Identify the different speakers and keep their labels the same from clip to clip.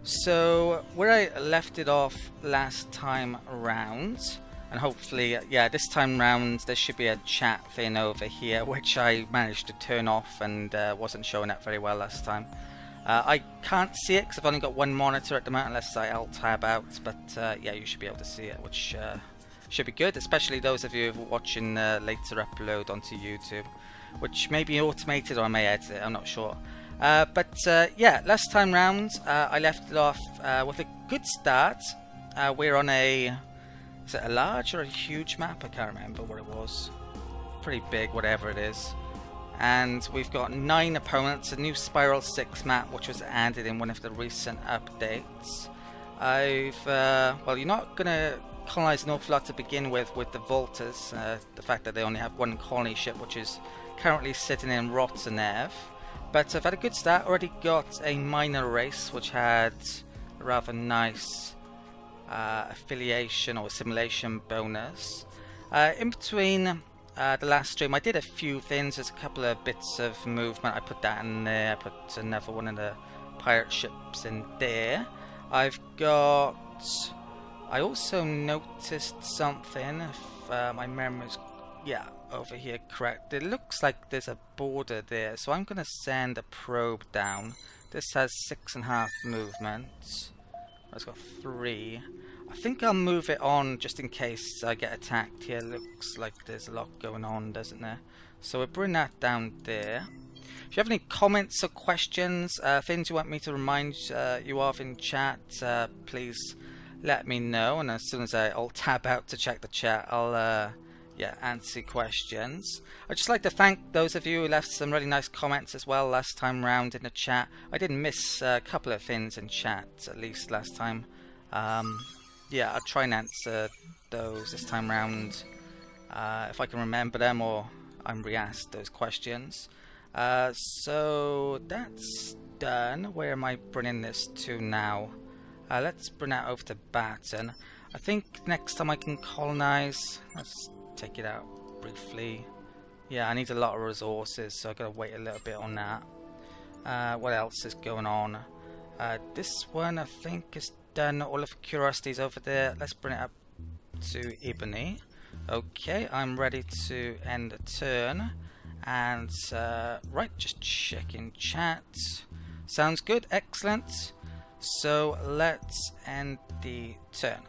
Speaker 1: So where I left it off last time around, and hopefully, yeah, this time round there should be a chat thing over here, which I managed to turn off and wasn't showing up very well last time. I can't see it because I've only got one monitor at the moment unless I alt-tab out, but yeah, you should be able to see it, which should be good, especially those of you who are watching later upload onto YouTube, which may be automated or I may edit it, I'm not sure. But yeah, last time round I left it off with a good start. We're on a, is it a large or a huge map? I can't remember what it was. Pretty big, whatever it is. And we've got 9 opponents, a new Spiral 6 map which was added in one of the recent updates. Well, you're not going to colonize an awful lot to begin with the Vaulters, the fact that they only have one colony ship which is currently sitting in Rotterdam. But I've had a good start, already got a minor race which had a rather nice affiliation or assimilation bonus. In between the last stream I did a few things, there's a couple of bits of movement, I put that in there, I put another one of the pirate ships in there. I also noticed something, if my memory's, yeah, over here correct. It looks like there's a border there, so I'm going to send a probe down. This has 6.5 movement. It's got 3. I think I'll move it on just in case I get attacked here. Looks like there's a lot going on, doesn't there? So we'll bring that down there. If you have any comments or questions, things you want me to remind you of in chat, please let me know. And as soon as I'll tab out to check the chat, I'll yeah, answer questions. I'd just like to thank those of you who left some really nice comments as well last time round in the chat. I did miss a couple of things in chat, at least last time. Yeah, I'll try and answer those this time round if I can remember them or I'm re-asked those questions. So that's done. Where am I bringing this to now? Let's bring that over to Baton. I think next time I can colonize, let's take it out briefly. Yeah, I need a lot of resources, so I've got to wait a little bit on that. What else is going on? This one I think is done. All of Curiosity's over there. Let's bring it up to Ebony. Okay, I'm ready to end the turn. And right, just checking chat. Sounds good, excellent. So let's end the turn.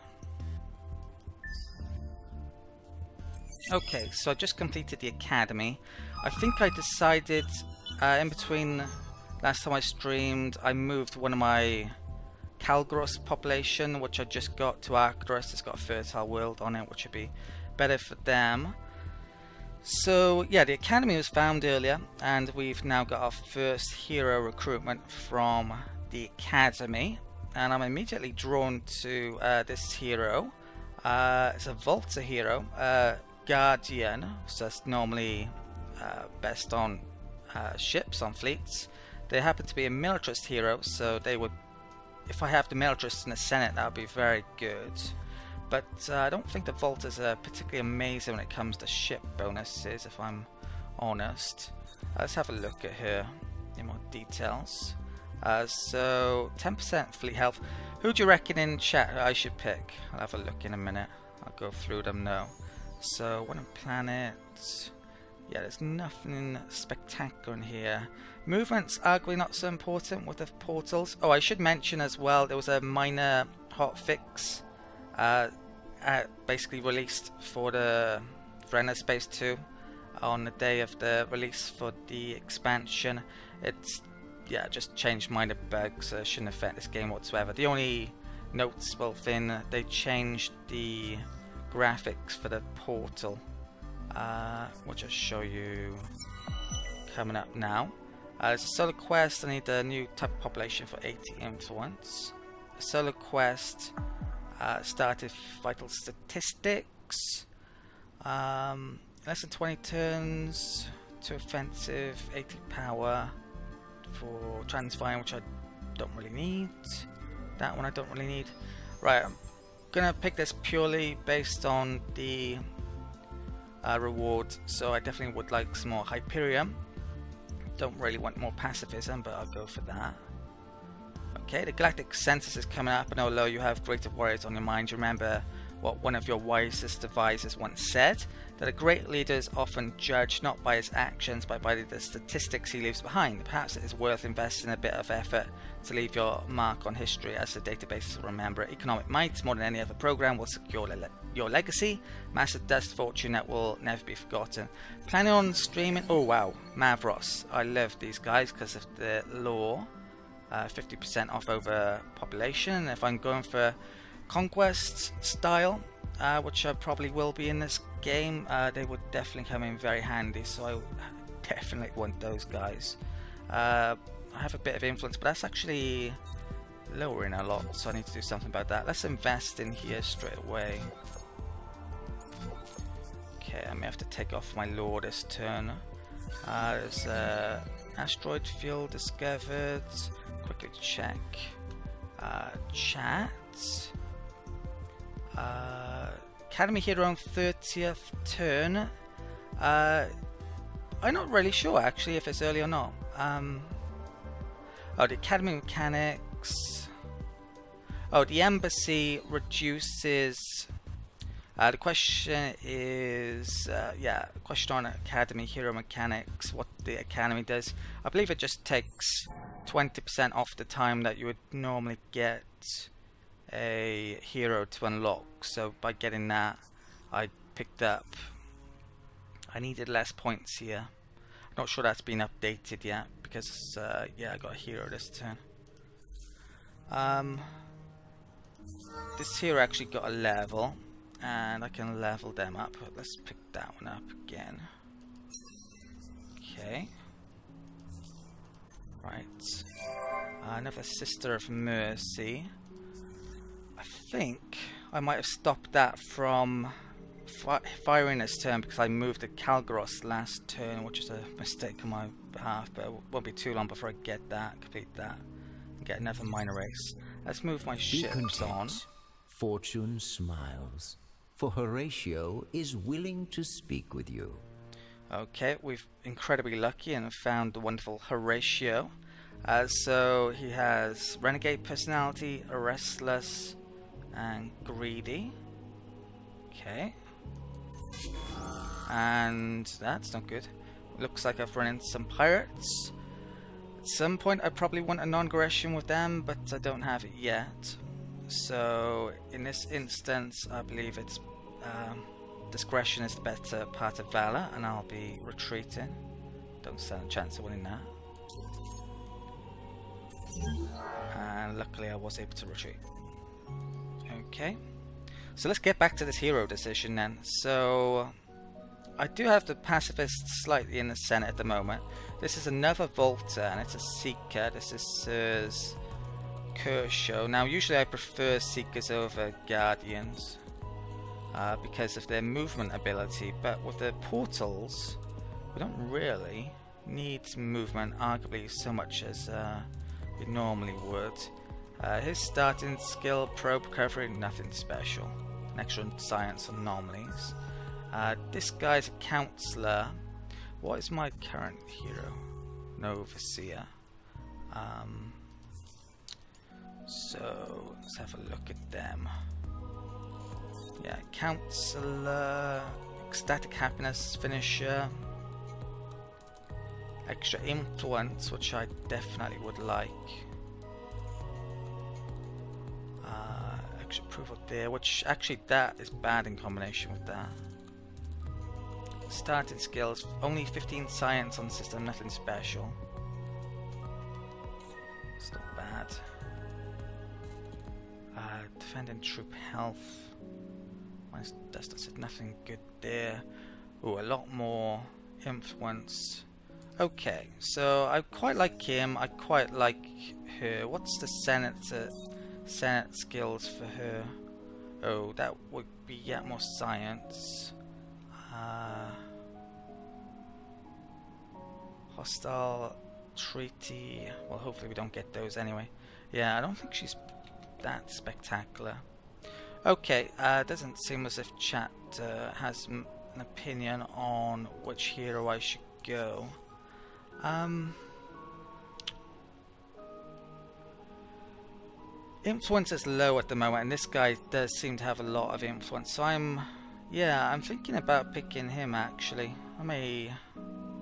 Speaker 1: Okay, so I just completed the academy. I think I decided in between last time I streamed, I moved one of my Calgros population, which I just got, to Arcturus. It's got a fertile world on it, which would be better for them. So yeah, the academy was found earlier, and we've now got our first hero recruitment from the academy. And I'm immediately drawn to this hero. It's a Vaulter hero, Guardian, so that's normally best on ships, on fleets. They happen to be a militarist hero, so they would, if I have the militarists in the Senate, that would be very good. But I don't think the Vaulters are particularly amazing when it comes to ship bonuses, if I'm honest. Let's have a look at her in more details. So 10% fleet health. Who do you reckon in chat I should pick? I'll have a look in a minute. I'll go through them now. So one planet. Yeah, there's nothing spectacular in here. Movements arguably not so important with the portals. Oh, I should mention as well, there was a minor hotfix basically released for the Space 2 on the day of the release for the expansion. It's, yeah, just changed minor bugs, shouldn't affect this game whatsoever. The only noticeable thing, they changed the graphics for the portal, which I'll show you coming up now. It's a solar quest. I need a new type of population for 80 influence. A solar quest started vital statistics, less than 20 turns, 2 offensive, 80 power for transferring, which I don't really need. That one I don't really need. Right, I'm gonna pick this purely based on the reward, so I definitely would like some more Hyperion. Don't really want more pacifism, but I'll go for that. Okay, the Galactic census is coming up, and although you have greater warriors on your mind, remember what one of your wisest advisors once said, that a great leader is often judged not by his actions but by the statistics he leaves behind. Perhaps it is worth investing a bit of effort to leave your mark on history, as the databases will remember. Economic might, more than any other program, will secure your legacy. Massive dust fortune that will never be forgotten. Planning on streaming? Oh wow, Mavros. I love these guys because of the lore. 50% off over population. If I'm going for conquest style, which I probably will be in this game, they would definitely come in very handy, so I definitely want those guys. I have a bit of influence, but that's actually lowering a lot, so I need to do something about that. Let's invest in here straight away. Okay, I may have to take off my lore this turn. There's asteroid field discovered. Quickly check chat. Academy Hero on 30th turn. I'm not really sure actually if it's early or not. Oh, the Academy mechanics. Oh, the embassy reduces. The question is, yeah, question on Academy Hero mechanics, what the Academy does. I believe it just takes 20% off the time that you would normally get a hero to unlock. So by getting that, I picked up. I needed less points here. I'm not sure that's been updated yet because, yeah, I got a hero this turn. This hero actually got a level, and I can level them up. Let's pick that one up again. Okay. Right. Another Sister of Mercy. I think I might have stopped that from firing this turn because I moved to Kalgaros last turn, which is a mistake on my behalf, but it won't be too long before I get that, complete that, and get another minor race. Let's move my ships on.
Speaker 2: Fortune smiles, for Horatio is willing to speak with you.
Speaker 1: Okay, we've incredibly lucky and found the wonderful Horatio. So he has renegade personality, restless, and greedy. Okay. And that's not good. Looks like I've run into some pirates. At some point I probably want a non-aggression with them, but I don't have it yet. So in this instance I believe it's discretion is the better part of valor, and I'll be retreating. Don't stand a chance of winning that. And luckily I was able to retreat. Okay, so let's get back to this hero decision then. So I do have the pacifists slightly in the center at the moment. This is another Vaulter and it's a Seeker. This is Kershaw. Now usually I prefer Seekers over Guardians because of their movement ability, but with the portals we don't really need movement arguably so much as we normally would. His starting skill, probe recovery, nothing special. An extra science anomalies. This guy's a counselor. What is my current hero? No overseer. So let's have a look at them. Yeah, counselor, ecstatic happiness, finisher, extra influence, which I definitely would like. Extra approval there, which actually that is bad in combination with that. Starting skills, only 15 science on the system, nothing special. It's not bad. Defending troop health. Minus dust, I said nothing good there. Ooh, a lot more influence. Okay, so I quite like him, I quite like her. What's the Senate skills for her? Oh, that would be yet more science. Hostile treaty. Well, hopefully we don't get those anyway. Yeah, I don't think she's that spectacular. Okay, doesn't seem as if chat has an opinion on which hero I should go. influence is low at the moment, and this guy does seem to have a lot of influence. So I'm thinking about picking him actually. I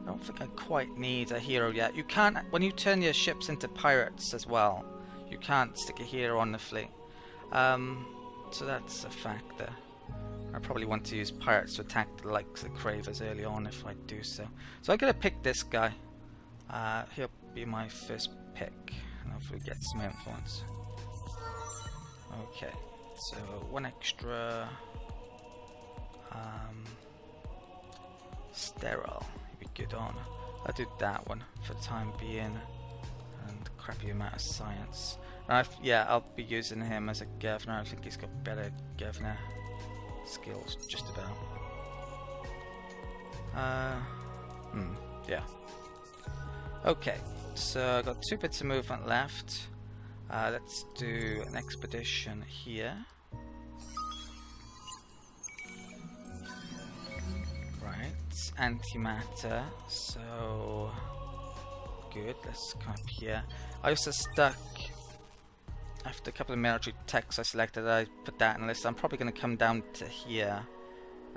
Speaker 1: don't think I quite need a hero yet. You can't, when you turn your ships into pirates as well, you can't stick a hero on the fleet. So that's a factor. I probably want to use pirates to attack the likes of the Cravers early on if I do so. So I'm going to pick this guy. He'll be my first pick, and hopefully get some influence. Okay, so one extra sterile would be good on. I'll do that one for the time being, and crappy amount of science. And yeah, I'll be using him as a governor. I think he's got better governor skills, just about. Yeah. Okay, so I've got 2 bits of movement left. Let's do an expedition here. Right, antimatter, so good, let's come up here. I also stuck, after a couple of military techs I selected, I put that in the list. I'm probably going to come down to here.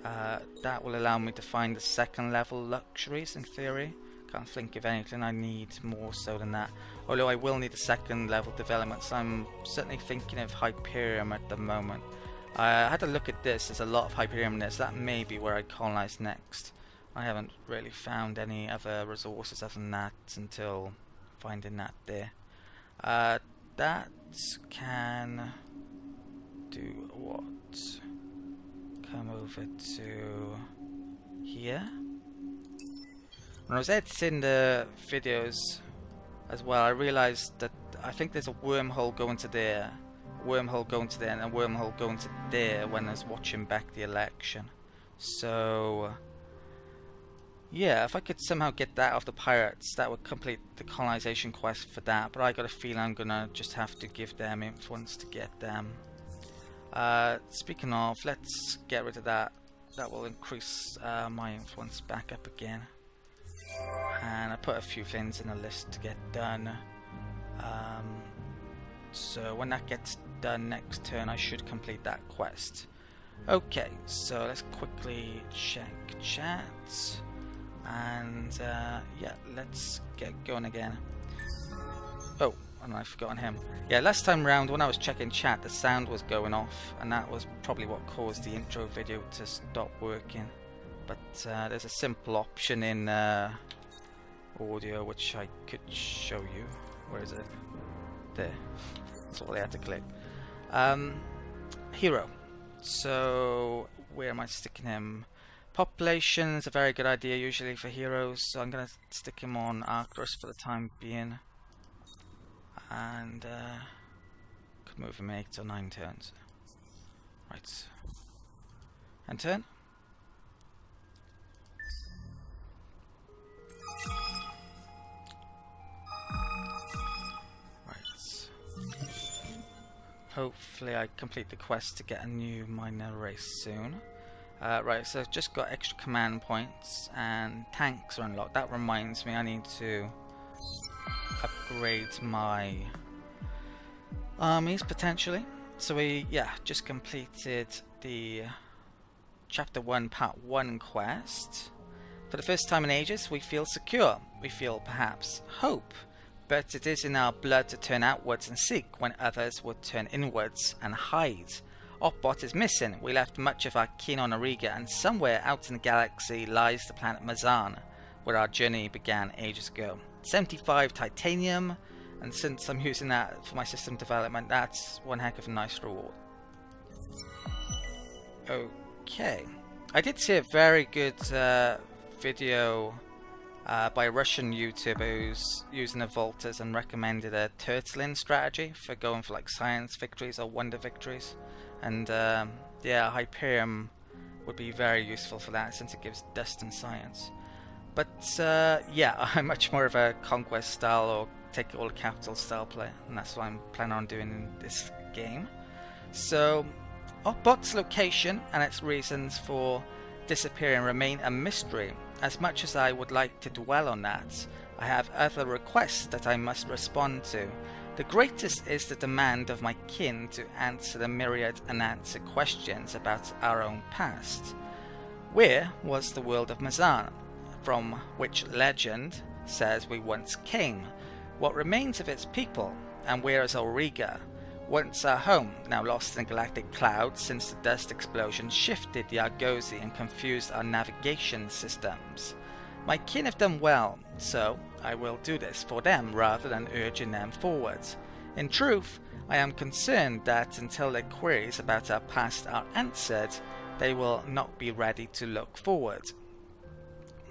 Speaker 1: That will allow me to find the 2nd level luxuries in theory. Can't think of anything I need more so than that. Although I will need a 2nd level development, so I'm certainly thinking of Hyperion at the moment. I had a look at this, there's a lot of Hyperion in this. That may be where I colonize next. I haven't really found any other resources other than that until finding that there. That can do what? Come over to here. When I was editing the videos as well, I realized that I think there's a wormhole going to there, a wormhole going to there, and a wormhole going to there when I was watching back the election. So yeah, if I could somehow get that off the pirates, that would complete the colonization quest for that, but I got a feeling I'm gonna just have to give them influence to get them. Speaking of, let's get rid of that. That will increase my influence back up again. And I put a few things in the list to get done. So when that gets done next turn, I should complete that quest. Okay, so let's quickly check chat. And yeah, let's get going again. Oh, and I've forgotten him. Yeah, last time round when I was checking chat, the sound was going off, and that was probably what caused the intro video to stop working. But there's a simple option in audio which I could show you. Where is it? There. That's all I had to click. Hero. So where am I sticking him? Population is a very good idea usually for heroes, so I'm going to stick him on Arcturus for the time being. And could move him 8 or 9 turns. Right. And turn. Hopefully I complete the quest to get a new minor race soon. Right, so I've just got extra command points and tanks are unlocked. That reminds me I need to upgrade my armies potentially. So we, just completed the Chapter 1 Part 1 quest. For the first time in ages we feel secure. We feel perhaps hope. But it is in our blood to turn outwards and seek when others would turn inwards and hide. Opbot is missing. We left much of our kin on Auriga, and somewhere out in the galaxy lies the planet Macsen, where our journey began ages ago. 75 titanium, and since I'm using that for my system development, that's one heck of a nice reward. Okay. I did see a very good video by a Russian YouTuber who's using the Vaulters and recommended a turtling strategy for going for like science victories or wonder victories. And yeah, Hyperion would be very useful for that since it gives dust and science. But yeah, I'm much more of a conquest style or take all capital style player, and that's what I'm planning on doing in this game. So Opbot's location and its reasons for disappearing remain a mystery. As much as I would like to dwell on that, I have other requests that I must respond to. The greatest is the demand of my kin to answer the myriad unanswered questions about our own past. Where was the world of Macsen, from which legend says we once came? What remains of its people? And where is Auriga, once our home, now lost in galactic clouds since the dust explosion shifted the Argosy and confused our navigation systems? My kin have done well, so I will do this for them rather than urging them forwards. In truth, I am concerned that until their queries about our past are answered, they will not be ready to look forward.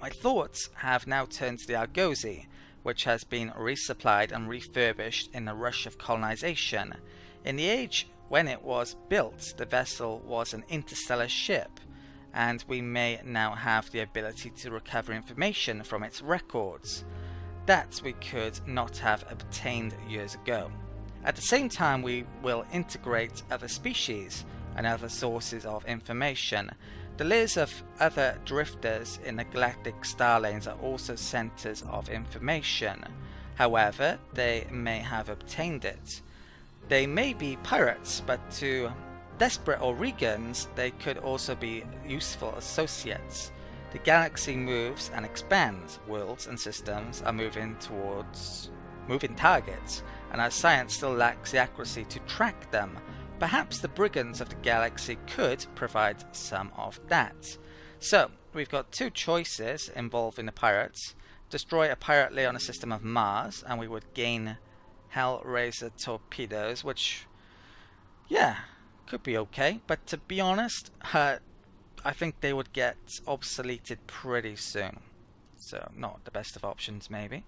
Speaker 1: My thoughts have now turned to the Argosy, which has been resupplied and refurbished in the rush of colonization. In the age when it was built, the vessel was an interstellar ship, and we may now have the ability to recover information from its records that we could not have obtained years ago. At the same time, we will integrate other species and other sources of information. The layers of other drifters in the galactic star lanes are also centers of information. However, they may have obtained it. They may be pirates, but to desperate Aurigans, they could also be useful associates. The galaxy moves and expands. Worlds and systems are moving towards moving targets, and our science still lacks the accuracy to track them. Perhaps the brigands of the galaxy could provide some of that. So, we've got two choices involving the pirates. Destroy a pirate layer on a system of Mars, and we would gain Hellraiser torpedoes, which, yeah, could be okay. But to be honest, I think they would get obsoleted pretty soon. So, not the best of options, maybe.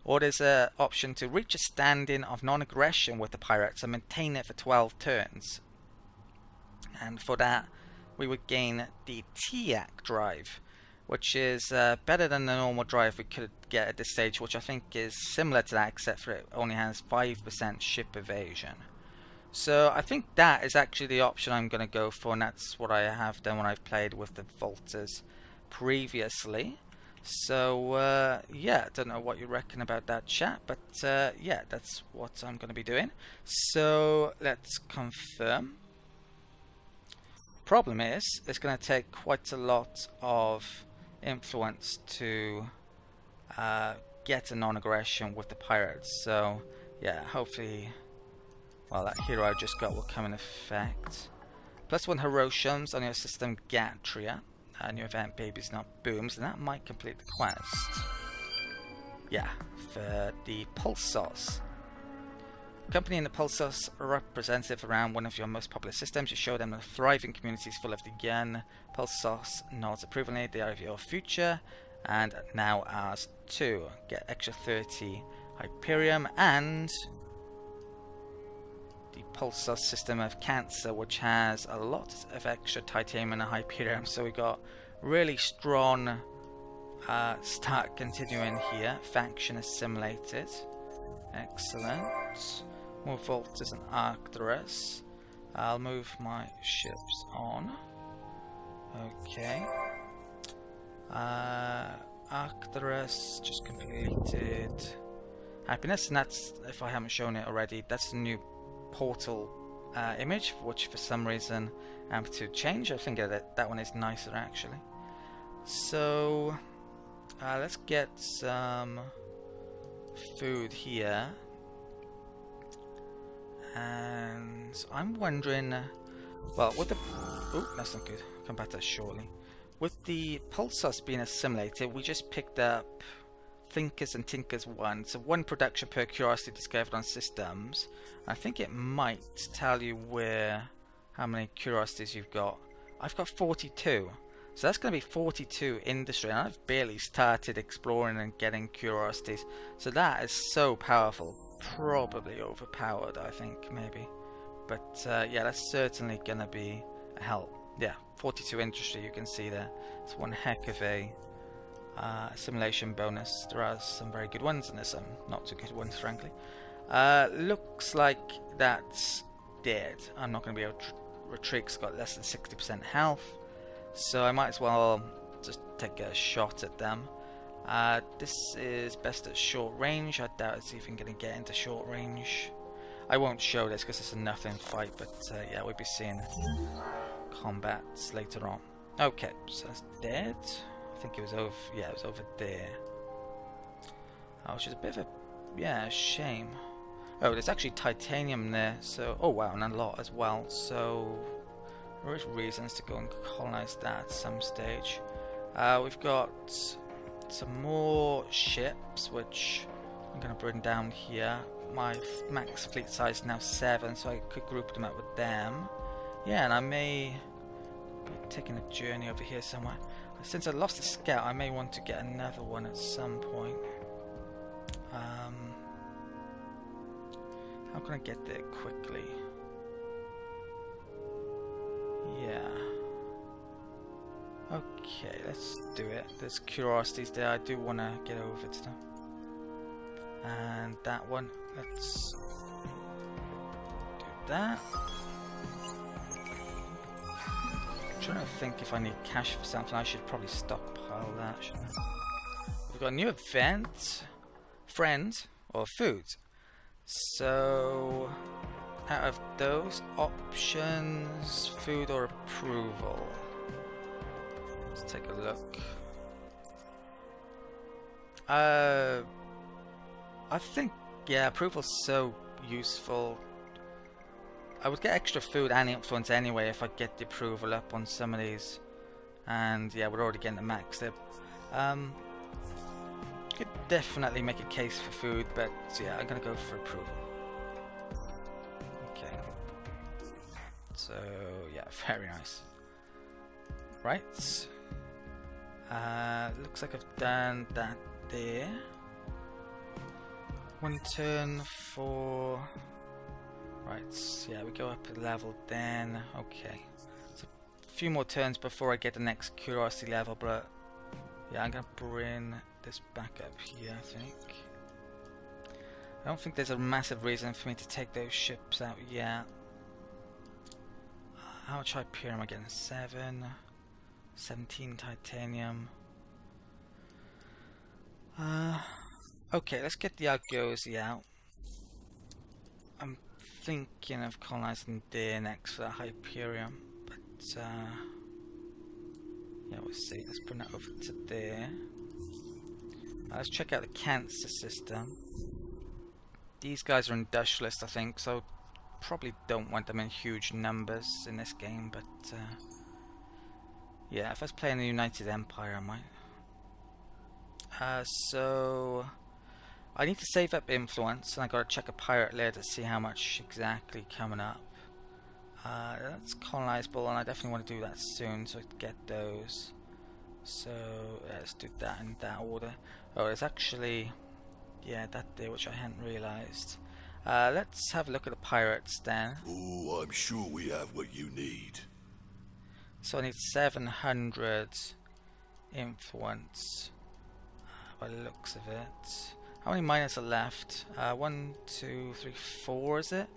Speaker 1: Or there's an option to reach a stand-in of non-aggression with the pirates and maintain it for 12 turns. And for that, we would gain the TIAC drive, which is better than the normal drive we could get at this stage, which I think is similar to that, except for it only has 5% ship evasion. So I think that is actually the option I'm going to go for, and that's what I have done when I've played with the Vaulters previously. So yeah, I don't know what you reckon about that, chat, but yeah, that's what I'm going to be doing. So let's confirm. Problem is, it's going to take quite a lot of influence to get a non-aggression with the pirates. So yeah, hopefully, well, that hero I just got will come in effect. +1 Hiroshim's on your system Gatria. New event babies not booms, and that might complete the quest. Yeah, for the Pulsos. Company in the Pulsos representative around one of your most popular systems. You show them the thriving communities full of the young. Pulsos nods approvingly. They are your future, and now ours too. Get extra 30 Hyperium and the Pulsos system of Cancer, which has a lot of extra titanium and Hyperium. So we got really strong start continuing here. Faction assimilated. Excellent. More Vaulters and Arcturus. I'll move my ships on. Okay. Arcturus just completed Happiness, and that's, if I haven't shown it already, that's the new portal image, which for some reason amplitude change. I think that one is nicer actually. So let's get some food here, and I'm wondering, well, with the that's not good, come back to that shortly. With the Pulsos being assimilated, we just picked up Thinkers and Tinkers 1, so 1 production per curiosity discovered on systems. I think it might tell you how many curiosities you've got. I've got 42, so that's going to be 42 industry, and I've barely started exploring and getting curiosities, so that is so powerful. Probably overpowered, I think, maybe, but yeah, that's certainly going to be a help. Yeah, 42 industry, you can see there. It's one heck of a simulation bonus. There are some very good ones and there's some not so good ones, frankly. Looks like that's dead. I'm not going to be able to retreat because I've got less than 60% health, so I might as well just take a shot at them. This is best at short range. I doubt it's even going to get into short range. I won't show this because it's a nothing fight, but yeah, we'll be seeing combats later on. Okay, so that's dead. I think it was over, yeah, it was over there. Oh, which is a bit of a, yeah, shame. Oh, there's actually titanium there, so, oh wow, and a lot as well, so there is reasons to go and colonize that at some stage. We've got some more ships, which I'm going to bring down here. My max fleet size is now 7, so I could group them up with them. Yeah, and I may be taking a journey over here somewhere. Since I lost the scout, I may want to get another one at some point. How can I get there quickly? Yeah. Okay, let's do it. There's curiosities there. I do want to get over to them. And that one, let's do that. I'm trying to think if I need cash for something. I should probably stockpile that, shouldn't I? We've got a new event, friend, or food. So, out of those options, food or approval? Let's take a look. I think, yeah, approval's so useful. I would get extra food and influence anyway if I get the approval up on some of these. And yeah, we're already getting the max there. Could definitely make a case for food, but yeah, I'm gonna go for approval. Okay. So yeah, very nice. Right. Looks like I've done that there. One turn for... Right, yeah, we go up a level then. Okay. So a few more turns before I get the next curiosity level, but yeah, I'm gonna bring this back up here, I think. I don't think there's a massive reason for me to take those ships out yet. How much Hyperion am I getting? 7, 17 titanium. Okay, let's get the Argosy out. I'm thinking of colonizing there next for that Hyperion, but yeah, we'll see. Let's bring that over to there. Let's check out the cancer system. These guys are industrialists, I think, so probably don't want them in huge numbers in this game, but yeah, if I was playing the United Empire, I might. So I need to save up influence, and I gotta check a pirate layer to see how much exactly coming up. That's colonizable, and I definitely want to do that soon, so I can get those. So let's do that in that order. Oh, there's actually, yeah, that there, which I hadn't realized. Let's have a look at the pirates then.
Speaker 3: Oh, I'm sure we have what you need.
Speaker 1: So I need 700 influence by the looks of it. How many miners are left? 1, 2, 3, 4 is it?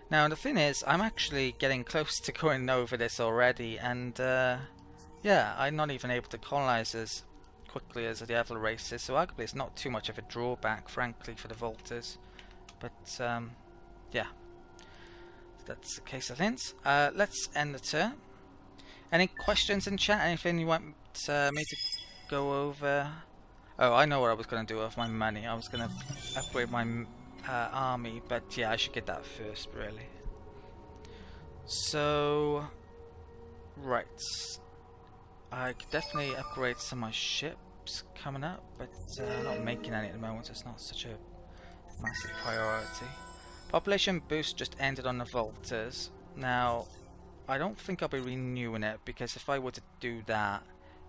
Speaker 1: Now the thing is, I'm actually getting close to going over this already, and yeah, I'm not even able to colonize as quickly as the other races, so arguably it's not too much of a drawback, frankly, for the Vaulters. But yeah, that's the case of things. Let's end the turn. Any questions in chat? Anything you want me to go over? Oh, I know what I was going to do with my money. I was going to upgrade my army, but yeah, I should get that first, really. So, right. I could definitely upgrade some of my ships coming up, but I'm not making any at the moment, so it's not such a massive priority. Population boost just ended on the Vaulters. Now, I don't think I'll be renewing it, because if I were to do that,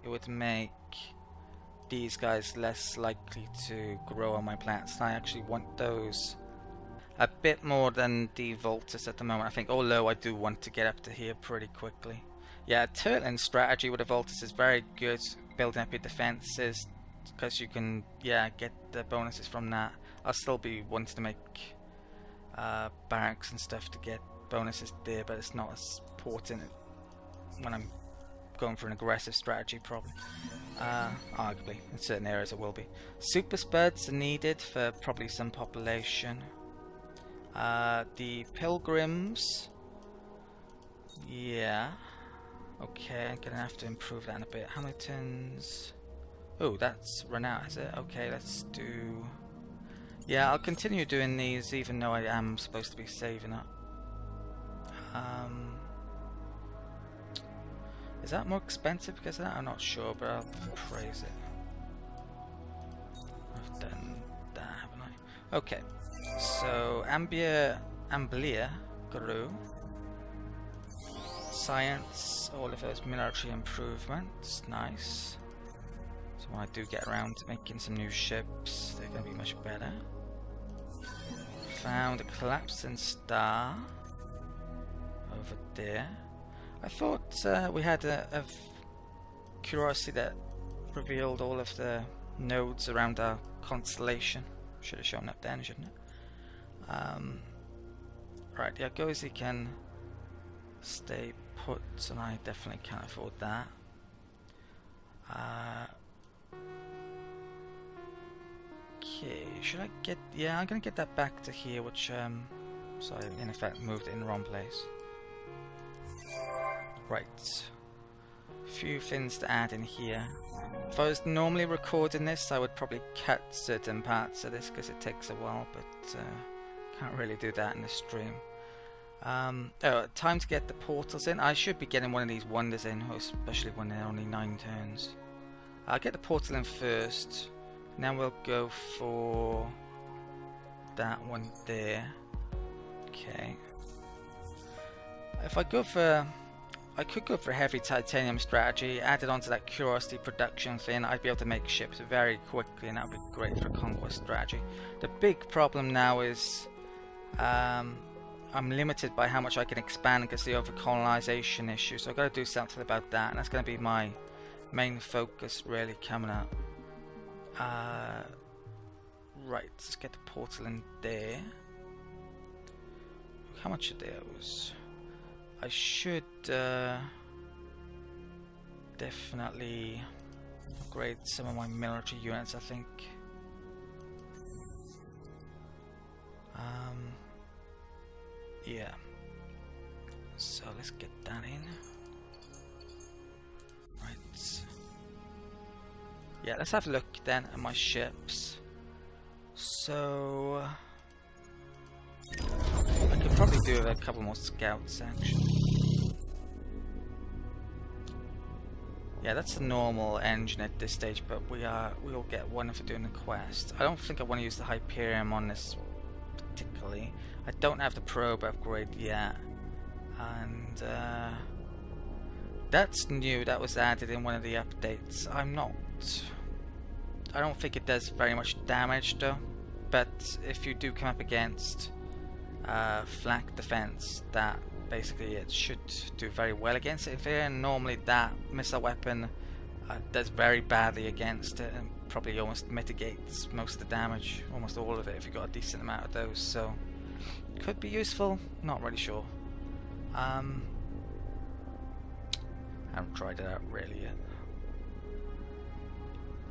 Speaker 1: it would make these guys less likely to grow on my planets, and I actually want those a bit more than the Vaulters at the moment, I think, although I do want to get up to here pretty quickly. Yeah, turtling strategy with the Vaulters is very good, building up your defenses, because you can, yeah, get the bonuses from that. I'll still be wanting to make barracks and stuff to get bonuses there, but it's not as important when I'm going for an aggressive strategy, probably. Arguably, in certain areas it will be. Super spuds are needed for probably some population. The pilgrims. Yeah. Okay, I'm gonna have to improve that in a bit. How many turns? Oh, that's run out, is it? Okay, let's do... Yeah, I'll continue doing these even though I am supposed to be saving up. Is that more expensive because of that? I'm not sure, but I'll praise it. I've done that, haven't I? Okay, so Amblia grew. Science, all of those military improvements, nice. So when I do get around to making some new ships, they're going to be much better. Found a collapsing star over there. I thought we had a curiosity that revealed all of the nodes around our constellation. Should have shown up then, shouldn't it? Right, the Agosi can stay put, and I definitely can't afford that. Okay, should I get... Yeah, I'm gonna get that back to here, which so I in effect moved it in the wrong place. Right, a few things to add in here. If I was normally recording this, I would probably cut certain parts of this because it takes a while, but can't really do that in the stream. Oh, time to get the portals in. I should be getting one of these wonders in, especially when they're only 9 turns. I'll get the portal in first. Now we'll go for that one there. Okay. If I go for... I could go for a heavy titanium strategy, added onto that curiosity production thing. I'd be able to make ships very quickly, and that would be great for a conquest strategy. The big problem now is I'm limited by how much I can expand because of the over-colonization issue, so I've got to do something about that, and that's going to be my main focus really coming up. Right, let's get the portal in there. How much are those? I should definitely upgrade some of my military units, I think. Yeah. So let's get that in. Right. Yeah, let's have a look then at my ships. So I could probably do a couple more scouts actually. Yeah, that's a normal engine at this stage, but we'll get one for doing the quest. I don't think I want to use the Hyperion on this particularly. I don't have the probe upgrade yet, and that's new. That was added in one of the updates. I don't think it does very much damage though, but if you do come up against flak defense, that basically it should do very well against it. And normally that missile weapon does very badly against it and probably almost mitigates most of the damage, almost all of it, if you've got a decent amount of those. So could be useful, not really sure. I haven't tried it out really yet.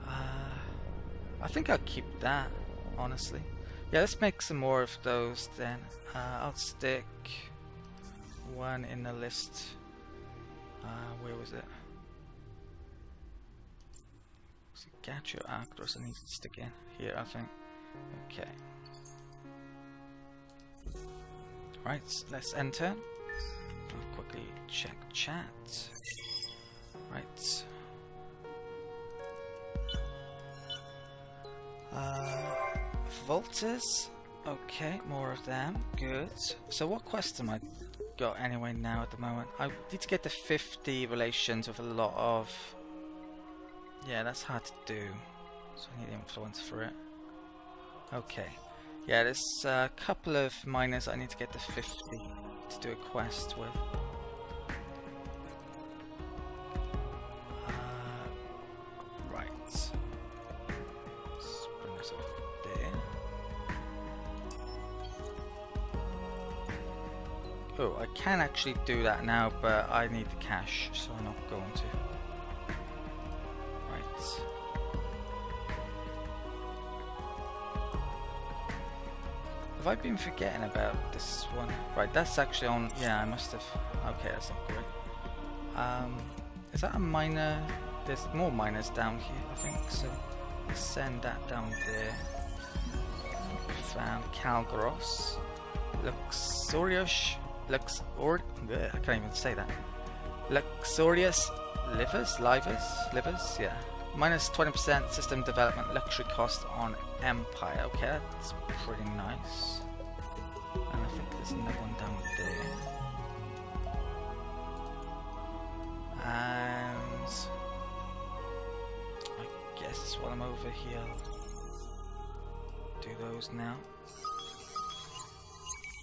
Speaker 1: I think I'll keep that, honestly. Yeah, let's make some more of those then. I'll stick one in the list. Where was it? Was it Gatcho Arcturus I need to stick in? Here, I think. Okay. Right, let's enter. I'll quickly check chat. Right. Vaulters. Okay, more of them. Good. So what quest am I got anyway now at the moment? I need to get to 50 relations with a lot of... Yeah, that's hard to do. So I need influence for it. Okay. Yeah, there's a couple of miners I need to get to 50 to do a quest with. Right. Let's bring this up there. Oh, I can actually do that now, but I need the cash, so I'm not going to. Right. Have I been forgetting about this one? Right, that's actually on. Yeah, I must have. Okay, that's not great. Is that a miner? There's more miners down here, I think. So let's send that down there. Found Calgaros. Luxurious. I can't even say that. Luxurious livers? Yeah. Minus 20% system development luxury cost on Empire. Okay, that's pretty nice. And I think there's another one down there. And I guess while I'm over here, I'll do those now.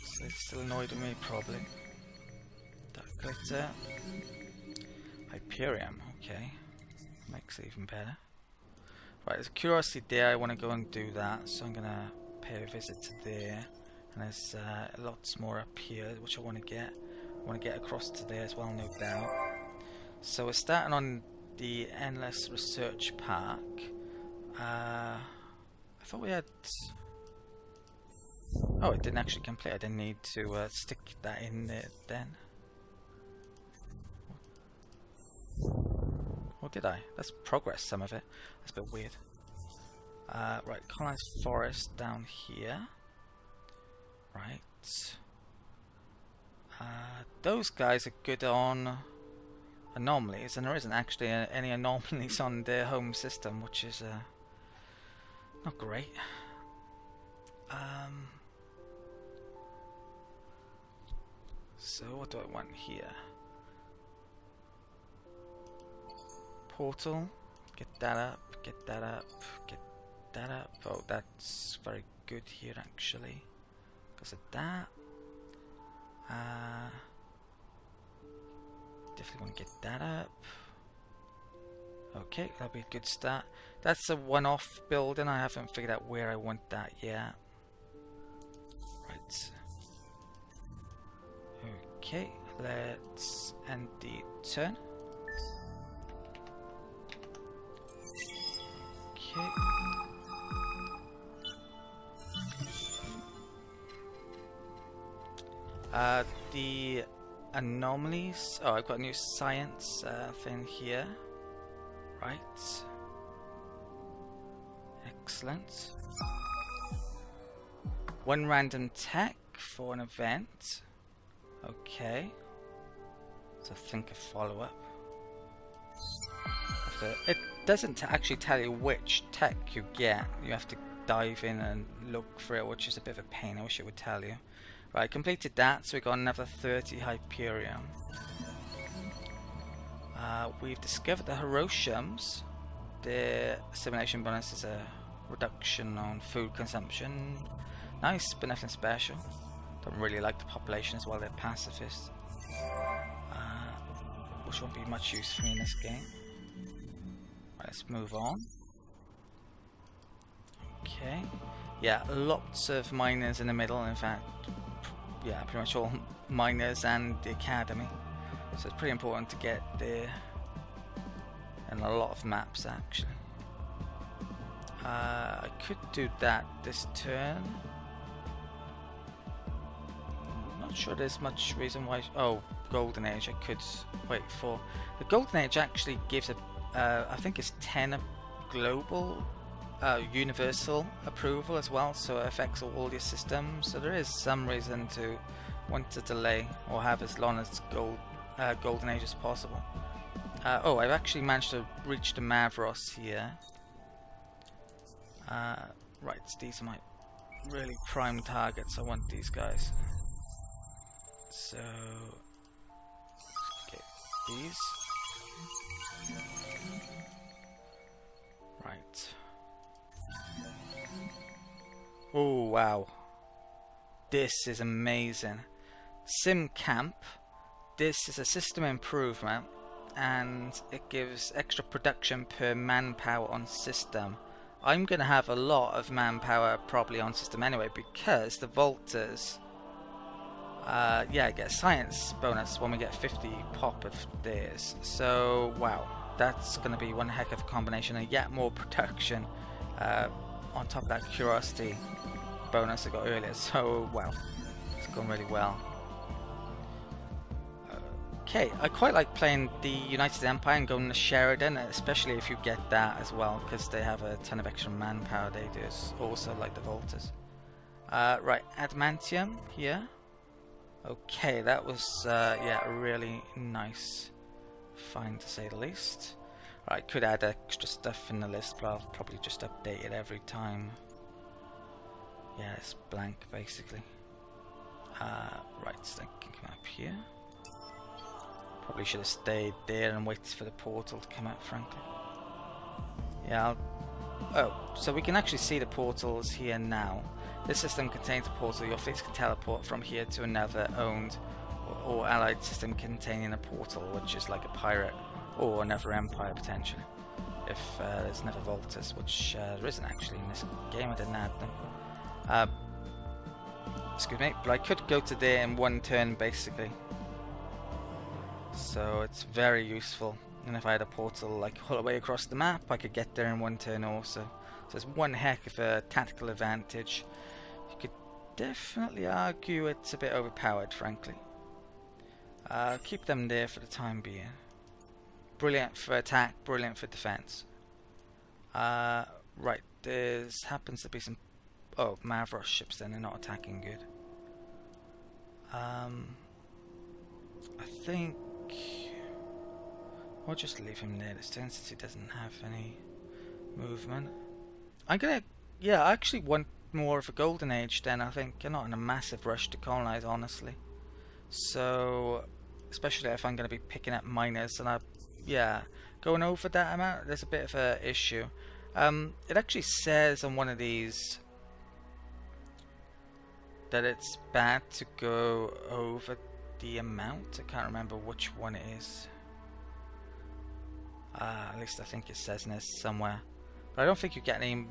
Speaker 1: So it's still annoyed with me, probably. That glitter. Hyperium, okay. Makes it even better. Right, there's a curiosity there. I want to go and do that, so I'm gonna pay a visit to there. And there's lots more up here which I want to get. I want to get across to there as well, no doubt. So we're starting on the Endless Research Park. I thought we had. Oh, it didn't actually complete. I didn't need to stick that in there then. Or did I? That's progress, some of it. That's a bit weird. Right, colonized forest down here. Right. Those guys are good on anomalies, and there isn't actually any anomalies on their home system, which is not great. So what do I want here? Portal, get that up, get that up, get that up. Oh, that's very good here actually, because of that. Definitely want to get that up. Okay, that'll be a good start. That's a one-off building. I haven't figured out where I want that yet. Right. Okay, let's end the turn. Okay. The anomalies. Oh, I've got a new science thing here. Right. Excellent. One random tech for an event. Okay. So think a follow-up. It doesn't actually tell you which tech you get. You have to dive in and look for it, which is a bit of a pain. I wish it would tell you. Right, completed that, so we got another 30 Hyperium. We've discovered the Hiroshams. Their assimilation bonus is a reduction on food consumption. Nice, benevolent special. Don't really like the population as well, they're pacifists. Which won't be much use for me in this game. Right, let's move on. Okay. Yeah, lots of miners in the middle, in fact. Yeah, pretty much all miners and the academy. So it's pretty important to get there. And a lot of maps actually. I could do that this turn. Not sure there's much reason why. Oh, Golden Age I could wait for. The Golden Age actually gives I think it's 10 global universal approval as well, so it affects all your systems. So there is some reason to want to delay or have as long as Golden Age as possible. Oh, I've actually managed to reach the Mavros here. Right, these are my really prime targets. I want these guys. So get these. Right. Oh wow. This is amazing. Sim Camp. This is a system improvement and it gives extra production per manpower on system. I'm gonna have a lot of manpower probably on system anyway because the Vaulters yeah, I get a science bonus when we get 50 pop of theirs. So wow, that's gonna be one heck of a combination and yet more production on top of that curiosity bonus I got earlier, so well, it's gone really well. Okay, I quite like playing the United Empire and going to Sheridan, especially if you get that as well, because they have a ton of extra manpower. They do also, like the Vaulters. Right, Adamantium here. Okay, that was yeah, a really nice find to say the least. Right, could add extra stuff in the list, but I'll probably just update it every time. Yeah, it's blank basically. Right, so I can come up here. Probably should have stayed there and waited for the portal to come out, frankly. Yeah, oh, so we can actually see the portals here now. This system contains a portal. Your fleets can teleport from here to another owned or allied system containing a portal, which is like a pirate or another empire potentially. If there's another Vaulters, which there isn't actually in this game. I didn't add them. Excuse me, but I could go to there in one turn basically. So it's very useful, and if I had a portal like all the way across the map, I could get there in one turn also. So it's one heck of a tactical advantage. You could definitely argue it's a bit overpowered, frankly. Keep them there for the time being. Brilliant for attack, brilliant for defense. Right, there's happens to be some Mavros ships. Then they're not attacking good. I think we'll just leave him there this turn since he doesn't have any movement. I'm gonna, yeah, I actually want more of a golden age then. I think you're not in a massive rush to colonize, honestly. So, especially if I'm gonna be picking up miners, and yeah, going over that amount, there's a bit of a issue. It actually says on one of these that it's bad to go over the amount. I can't remember which one it is. At least I think it says in this somewhere. But I don't think you get any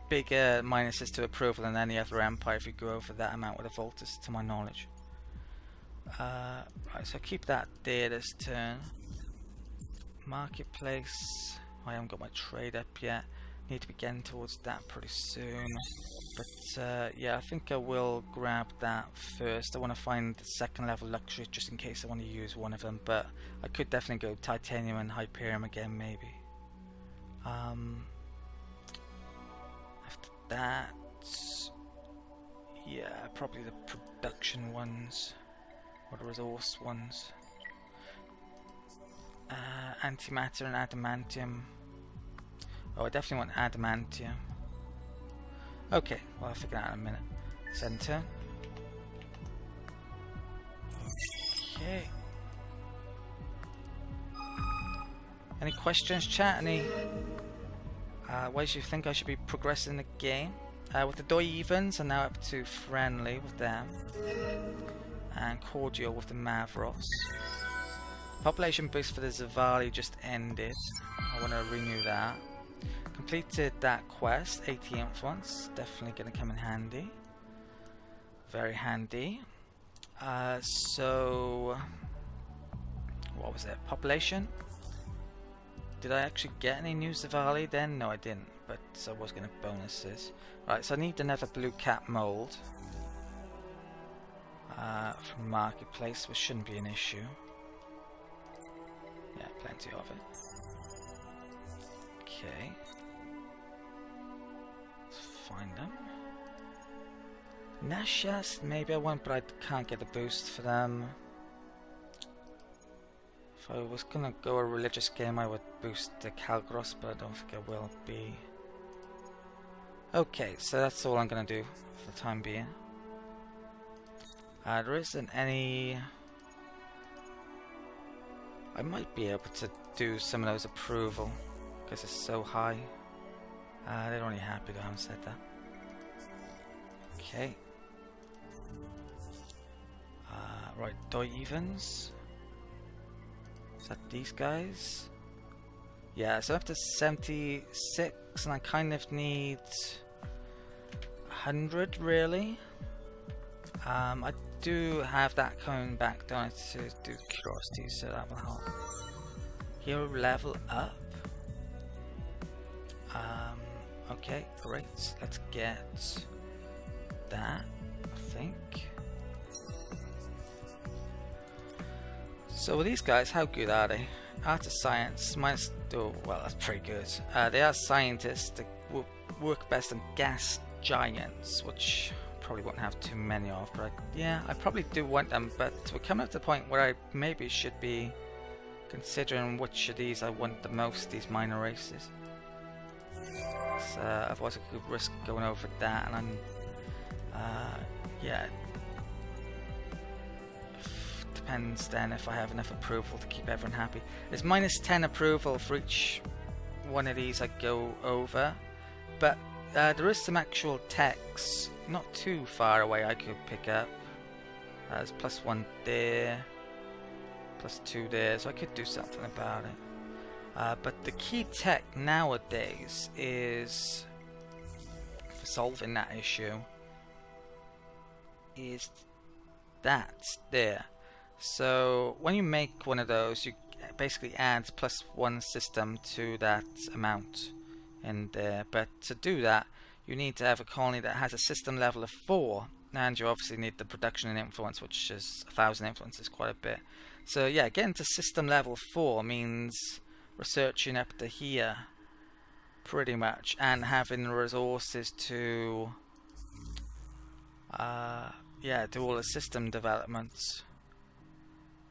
Speaker 1: bigger minuses to approval than any other empire if you go over that amount with the Vaulters, to my knowledge. Right, so keep that there this turn. Marketplace. I haven't got my trade up yet. Need to be getting towards that pretty soon. But yeah, I think I will grab that first. I want to find the second level luxury just in case I want to use one of them. But I could definitely go titanium and Hyperium again, maybe. After that, yeah, probably the production ones or the resource ones. Antimatter and adamantium. Oh, I definitely want adamantium. Okay, well, I'll figure that out in a minute. Center. Okay. Any questions, chat? Any ways you think I should be progressing the game? With the Doi Evens, I'm now up to friendly with them. And cordial with the Mavros. Population boost for the Zavali just ended. I want to renew that. Completed that quest, 18th once. Definitely going to come in handy. Very handy. So, what was it? Population? Did I actually get any new Zavali then? No, I didn't. But I was going to bonuses. Right, so I need another blue cap mold. From Marketplace, which shouldn't be an issue. Yeah, plenty of it. Okay. Let's find them. Nashas, maybe I want, but I can't get a boost for them. If I was gonna go a religious game, I would boost the Calgros, but I don't think I will be. Okay, so that's all I'm gonna do for the time being. There isn't any. I might be able to do some of those approval because it's so high. They're only happy that I haven't said that. Okay. Right, Doi Evens. Is that these guys? Yeah, so up to 76, and I kind of need 100 really. I do have that coming back, don't I, to do curiosity, so that will help. Hero level up. Okay, great. Let's get that, I think. So with these guys, how good are they? Art of Science, minus... Oh, well, that's pretty good. They are scientists that work best on gas giants, which I probably won't have too many of, but yeah, I probably do want them, but we're coming up to the point where I maybe should be considering which of these I want the most, these minor races. So, otherwise I could risk going over that, and I'm... yeah. Depends then if I have enough approval to keep everyone happy. There's minus 10 approval for each one of these I go over, but there is some actual techs not too far away I could pick up. There's +1 there, +2 there, so I could do something about it. But the key tech nowadays is, for solving that issue, is that there. So when you make one of those, you basically add +1 system to that amount in there. But to do that, you need to have a colony that has a system level of 4, and you obviously need the production and influence, which is 1,000 influence, is quite a bit. So yeah, getting to system level 4 means researching up to here, pretty much, and having the resources to yeah, do all the system developments.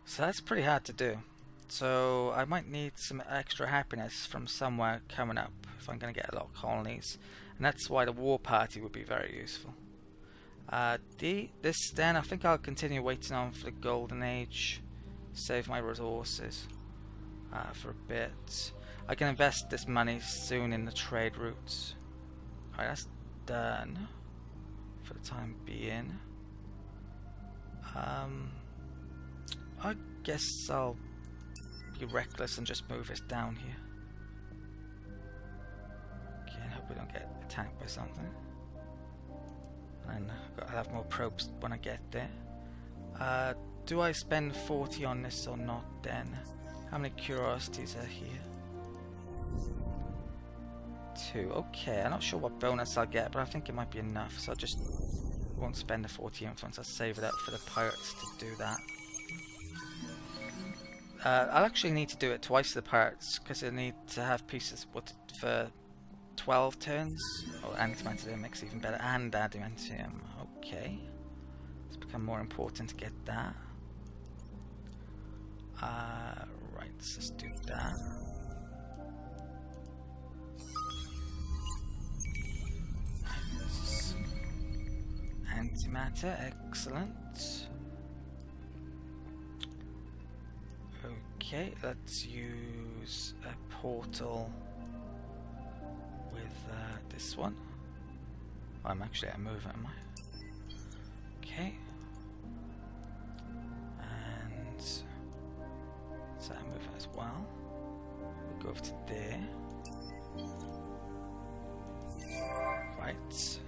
Speaker 1: So that's pretty hard to do. So I might need some extra happiness from somewhere coming up if I'm going to get a lot of colonies, and that's why the war party would be very useful. This then, I think I'll continue waiting on for the golden age, save my resources for a bit. I can invest this money soon in the trade routes. Alright, that's done for the time being. I guess I'll be reckless and just move this down here. Okay, I hope we don't get attacked by something. And I'll have more probes when I get there. Do I spend 40 on this or not then? How many curiosities are here? 2. Okay, I'm not sure what bonus I'll get, but I think it might be enough, so I just won't spend the 40 influence. I'll save it up for the pirates to do that. I'll actually need to do it twice to the pirates, because I need to have pieces for 12 turns. Oh, antimatter makes it even better, and adamantium. Okay, it's become more important to get that. Right, let's do that. Antimatter, excellent. Okay, let's use a portal with this one. Oh, I'm actually at a move, am I? Okay. And so I move as well. We'll go over to there. Right.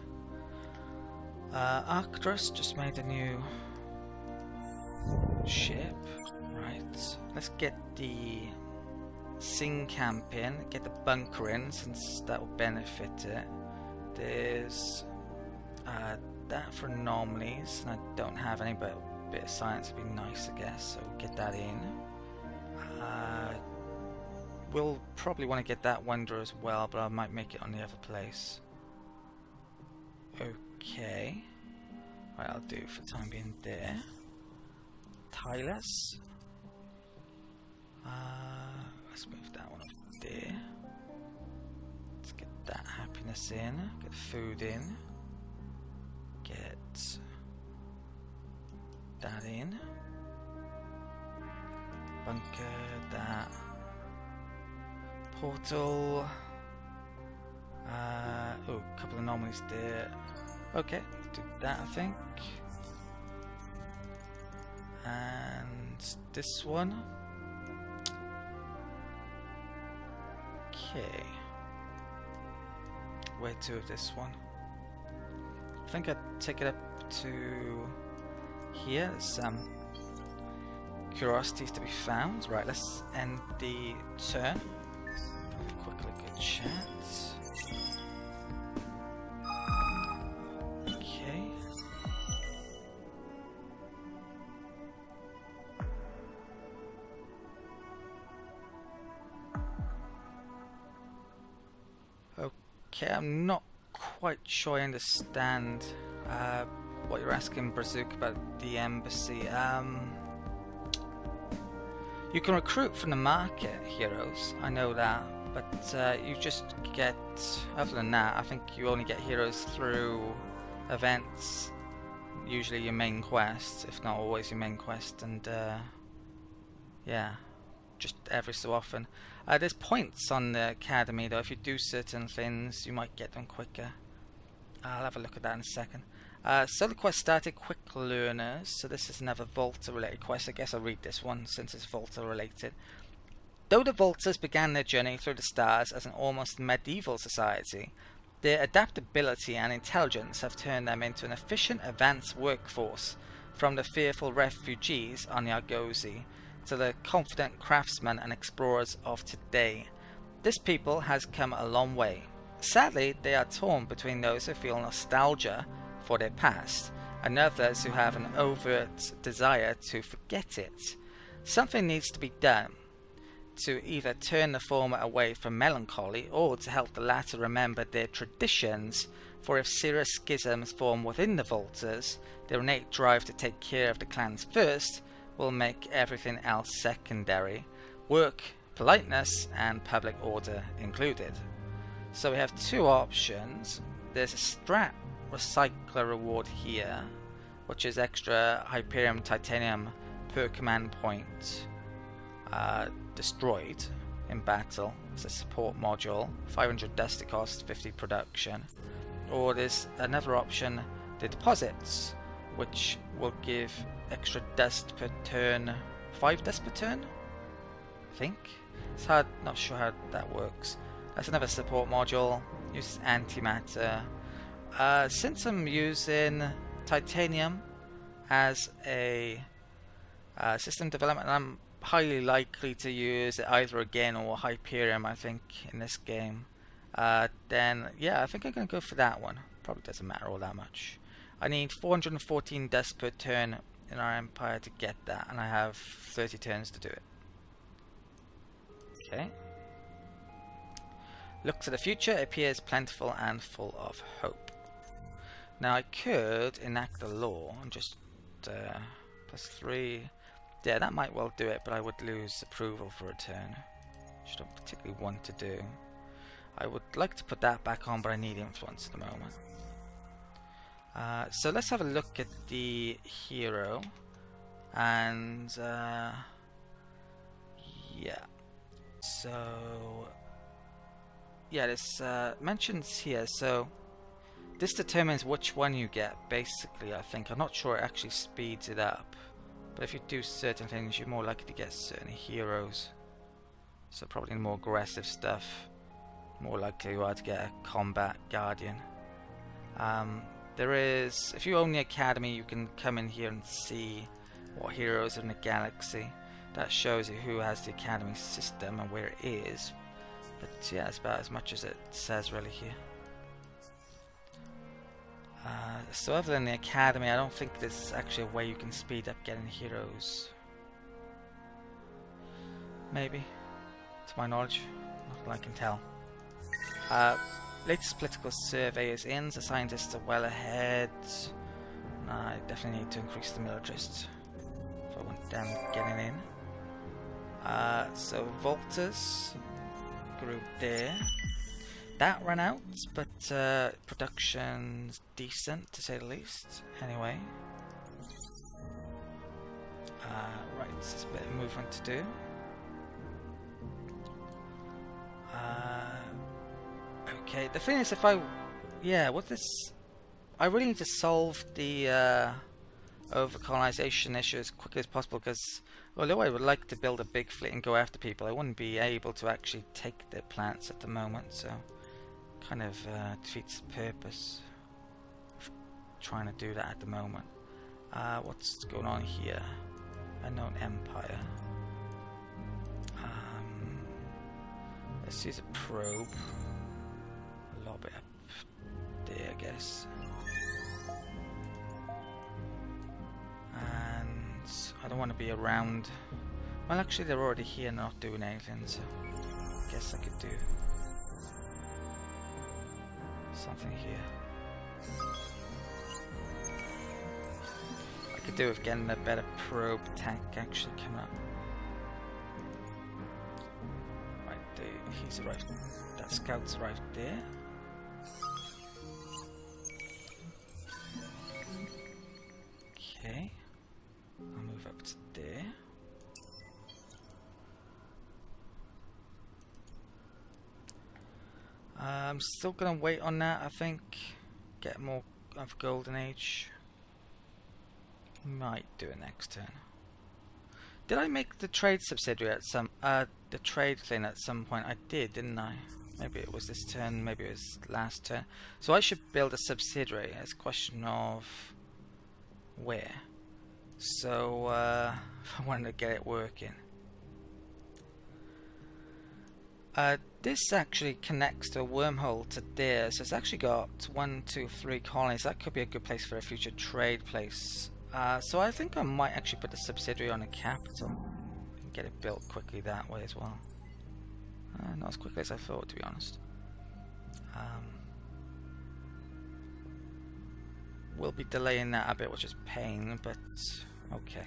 Speaker 1: Arcturus just made a new ship. Right. Let's get the Sing camp in, get the bunker in, since that will benefit it. There's that for anomalies, and I don't have any, but a bit of science would be nice, I guess, so we'll get that in. We'll probably want to get that wonder as well, but I might make it on the other place. Okay. Right, I'll do for the time being there. Tylus. Let's move that one up there. Let's get that happiness in, get food in, get that in, bunker, that, portal, oh, a couple of anomalies there. Okay, do that I think. And this one. Okay. Where to of this one? I think I'd take it up to here. There's some curiosities to be found. Right, let's end the turn. Have a quick look at chat. Okay. Okay, I'm not quite sure I understand what you're asking, Brazook, about the embassy. You can recruit from the market heroes, I know that, but you just get, other than that, I think you only get heroes through events, usually your main quest, if not always your main quest, and yeah, just every so often. There's points on the academy though. If you do certain things, you might get them quicker. I'll have a look at that in a second. So the quest started, Quick Learners. So this is another Vaulter related quest. I guess I'll read this one since it's Vaulter related. Though the Vaulters began their journey through the stars as an almost medieval society, their adaptability and intelligence have turned them into an efficient advanced workforce, from the fearful refugees on the Argosy to the confident craftsmen and explorers of today. This people has come a long way. Sadly, they are torn between those who feel nostalgia for their past and others who have an overt desire to forget it. Something needs to be done to either turn the former away from melancholy or to help the latter remember their traditions, for if serious schisms form within the Vaulters, their innate drive to take care of the clans first will make everything else secondary, work, politeness and public order included. So we have two options. There's a Strat Recycler reward here, which is extra Hyperium Titanium per command point destroyed in battle. It's a support module, 500 dust to cost, 50 production. Or there's another option, the deposits, which will give extra dust per turn, 5 dust per turn, I think. It's hard, not sure how that works. That's another support module, uses antimatter. Since I'm using titanium as a system development, I'm highly likely to use it either again or Hyperium, I think, in this game. Then yeah, I think I'm going to go for that one. Probably doesn't matter all that much. I need 414 dust per turn in our empire to get that, and I have 30 turns to do it. Okay. Look to the future, it appears plentiful and full of hope. Now I could enact a law and just +3. Yeah, that might well do it, but I would lose approval for a turn, which I don't particularly want to do. I would like to put that back on, but I need influence at the moment. So let's have a look at the hero, and yeah. So yeah, this mentions here. So this determines which one you get. Basically, I think I'm not sure it actually speeds it up, but if you do certain things, you're more likely to get certain heroes. So probably more aggressive stuff. More likely you are to get a combat guardian. There is, if you own the academy, you can come in here and see what heroes are in the galaxy. That shows you who has the academy system and where it is. But yeah, that's about as much as it says really here. So other than the academy, I don't think there's actually a way you can speed up getting heroes. Maybe, to my knowledge, not that I can tell. Latest political survey is in, so scientists are well ahead. I definitely need to increase the militarists if I want them getting in. So Vaulters group there. That ran out, but production's decent to say the least. Anyway, right, so there's a bit of movement to do. Okay, the thing is, if I, yeah, what this, I really need to solve the over-colonization issue as quickly as possible, because although I would like to build a big fleet and go after people, I wouldn't be able to actually take their planets at the moment, so kind of defeats the purpose of trying to do that at the moment. What's going on here? Unknown Empire. Let's use a probe. Lob it up there, I guess. And I don't want to be around. Well, actually, they're already here, not doing anything, so I guess I could do. something here. I could do with getting a better probe tank actually coming up. Right, he's arrived. That scout's arrived there. Okay. I'll move up to there. I'm still gonna wait on that, I think. Get more of Golden Age. Might do it next turn. Did I make the trade subsidiary at some the trade thing at some point? I did, didn't I? Maybe it was this turn, maybe it was last turn. So I should build a subsidiary. It's a question of where. So if I wanted to get it working. This actually connects to a wormhole to there, so it's actually got 1, 2, 3 colonies. That could be a good place for a future trade place. So I think I might actually put the subsidiary on a capital and get it built quickly that way as well. Not as quickly as I thought, to be honest. We'll be delaying that a bit, which is pain, but okay.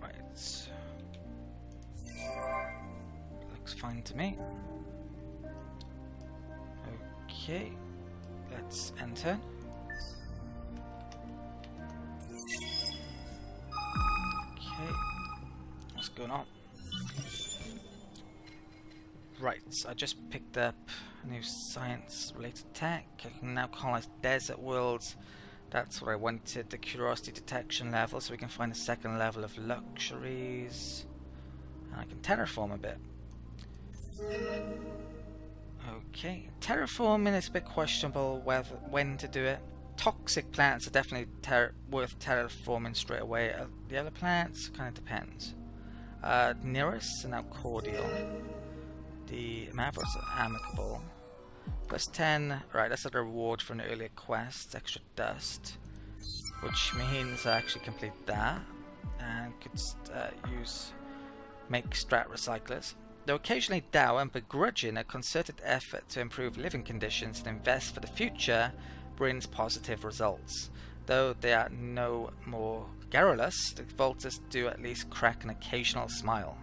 Speaker 1: Right. Looks fine to me. Okay. Let's enter. Okay. What's going on? Right, I just picked up a new science-related tech. I can now colonize desert worlds. That's what I wanted, the curiosity detection level, so we can find a second level of luxuries. And I can terraform a bit. Okay, terraforming is a bit questionable when to do it. Toxic plants are definitely worth terraforming straight away. The other plants kind of depends. Nearest and now cordial. The Mavericks are amicable. +10, right, that's a reward for an earlier quest, extra dust. Which means I actually complete that and could make strat recyclers. Though occasionally dour and begrudging, a concerted effort to improve living conditions and invest for the future brings positive results. Though they are no more garrulous, the Vaulters do at least crack an occasional smile.